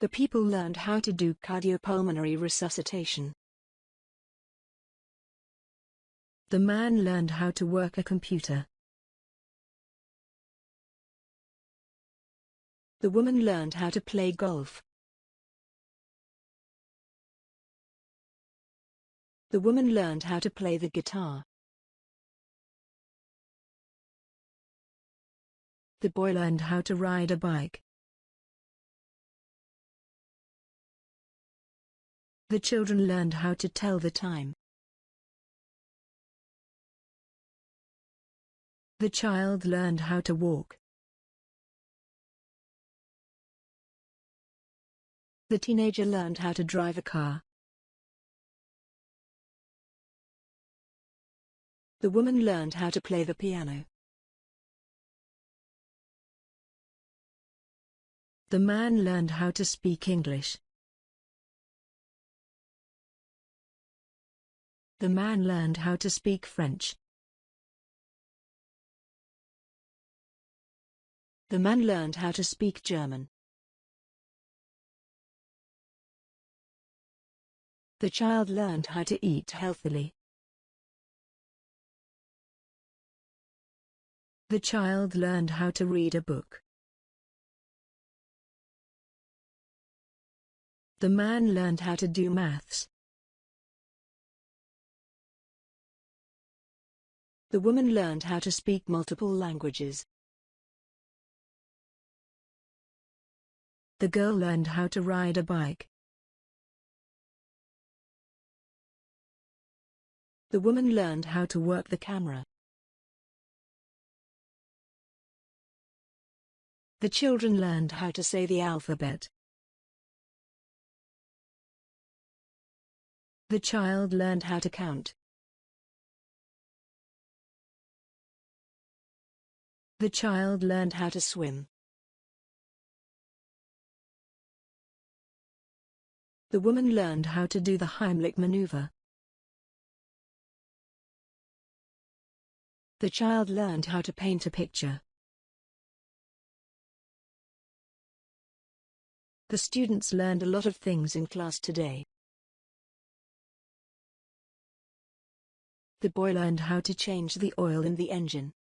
The people learned how to do cardiopulmonary resuscitation. The man learned how to work a computer. The woman learned how to play golf. The woman learned how to play the guitar. The boy learned how to ride a bike. The children learned how to tell the time. The child learned how to walk. The teenager learned how to drive a car. The woman learned how to play the piano. The man learned how to speak English. The man learned how to speak French. The man learned how to speak German. The child learned how to eat healthily. The child learned how to read a book. The man learned how to do maths. The woman learned how to speak multiple languages. The girl learned how to ride a bike. The woman learned how to work the camera. The children learned how to say the alphabet. The child learned how to count. The child learned how to swim. The woman learned how to do the heimlich manoeuvre. The child learned how to paint a picture. The students learned a lot of things in class today. The boy learned how to change the oil in the engine.